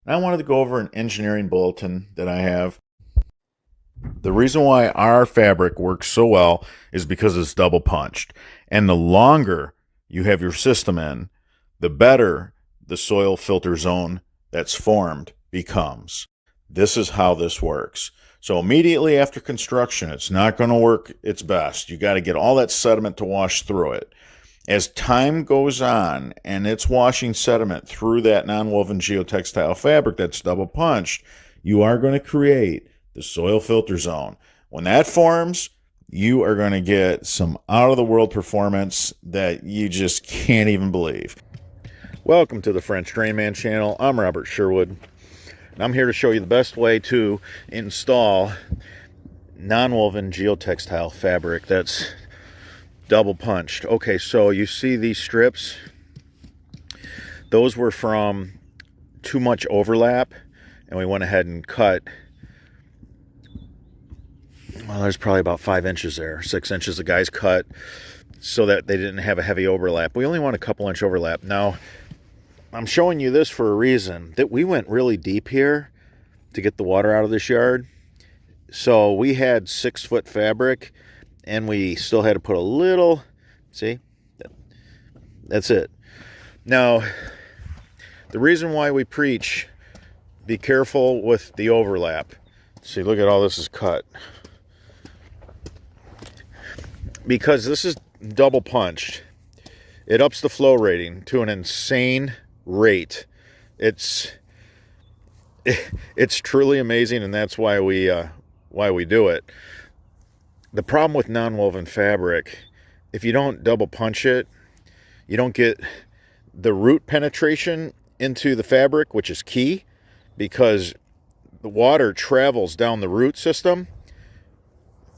I wanted to go over an engineering bulletin that I have. The reason why our fabric works so well is because it's double punched. And the longer you have your system in, the better the soil filter zone that's formed becomes. This is how this works. So immediately after construction, it's not going to work its best. You got to get all that sediment to wash through it. As time goes on and it's washing sediment through that nonwoven geotextile fabric that's double punched, you are going to create the soil filter zone. When that forms, you are going to get some out of the world performance that you just can't even believe. Welcome to the French Drain Man channel. I'm Robert Sherwood, and I'm here to show you the best way to install nonwoven geotextile fabric that's double punched. Okay, so you see these strips? Those were from too much overlap, and we went ahead and cut. Well, there's probably about 5 inches there, 6 inches the guys cut so that they didn't have a heavy overlap. We only want a couple inch overlap. Now, I'm showing you this for a reason, that we went really deep here to get the water out of this yard. So we had 6-foot fabric, and we still had to put a little, see, that's it. Now, the reason why we preach, be careful with the overlap. See, look at all this is cut. Because this is double punched, it ups the flow rating to an insane rate. It's truly amazing, and that's why we do it. The problem with non-woven fabric, if you don't double punch it, you don't get the root penetration into the fabric, which is key, because the water travels down the root system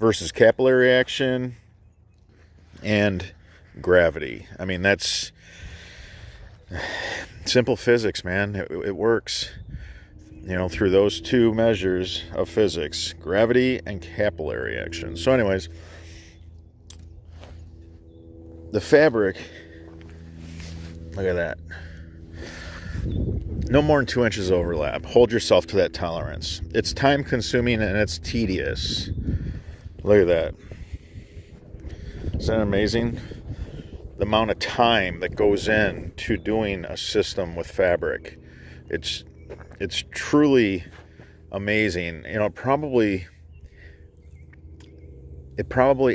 versus capillary action and gravity. I mean, that's simple physics, man. It works, you know, through those two measures of physics, gravity and capillary action. So anyways, the fabric, look at that. No more than 2 inches overlap. Hold yourself to that tolerance. It's time consuming and it's tedious. Look at that. Isn't that amazing? The amount of time that goes in to doing a system with fabric. It's truly amazing. You know, it probably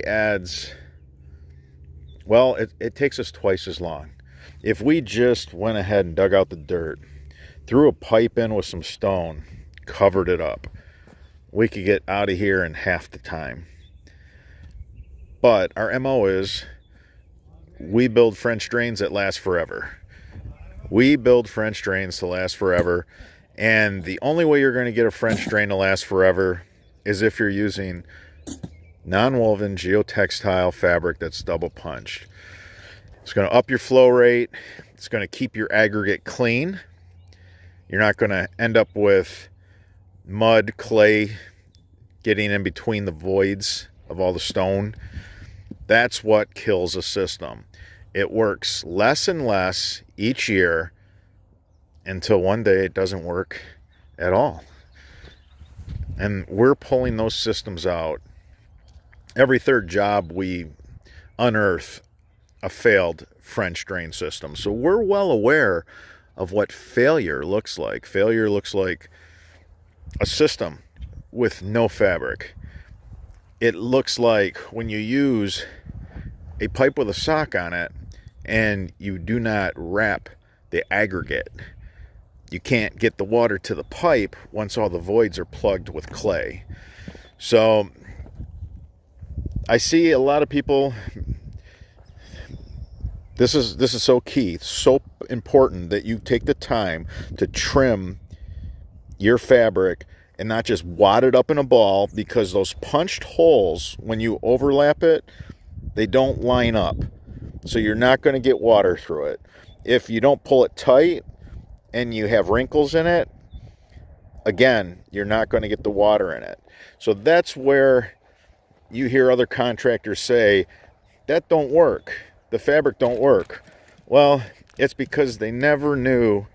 adds, well, it takes us twice as long. If we just went ahead and dug out the dirt, threw a pipe in with some stone, covered it up, we could get out of here in half the time. But our MO is, we build French drains that last forever. We build French drains to last forever. And the only way you're going to get a French drain to last forever is if you're using non-woven geotextile fabric that's double punched. It's going to up your flow rate. It's going to keep your aggregate clean. You're not going to end up with mud, clay getting in between the voids of all the stone. That's what kills a system. It works less and less each year until one day it doesn't work at all. And we're pulling those systems out. Every third job we unearth a failed French drain system. So we're well aware of what failure looks like. Failure looks like a system with no fabric. It looks like when you use a pipe with a sock on it and you do not wrap the aggregate. You can't get the water to the pipe once all the voids are plugged with clay. So I see a lot of people, this is so key, it's so important that you take the time to trim your fabric and not just wad it up in a ball, because those punched holes, when you overlap it, they don't line up. So you're not going to get water through it. If you don't pull it tight and you have wrinkles in it, again, you're not going to get the water in it. So that's where you hear other contractors say, that don't work. The fabric don't work. Well, it's because they never knew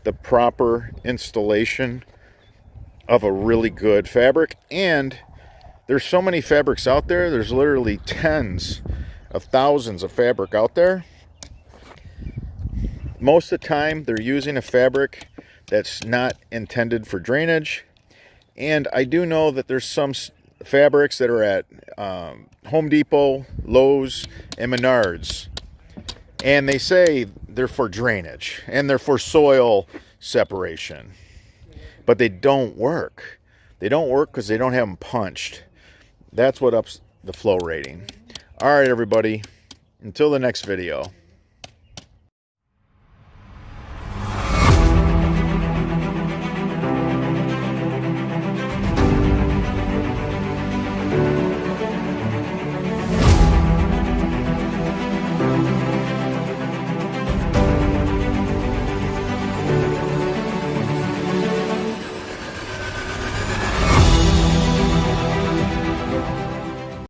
the proper installation of a really good fabric. And there's so many fabrics out there. There's literally tens of thousands of fabric out there. Most of the time they're using a fabric that's not intended for drainage. And I do know that there's some fabrics that are at Home Depot, Lowe's, and Menards, and they say they're for drainage and they're for soil separation, but they don't work. They don't work because they don't have them punched. That's what ups the flow rating. All right, everybody, until the next video.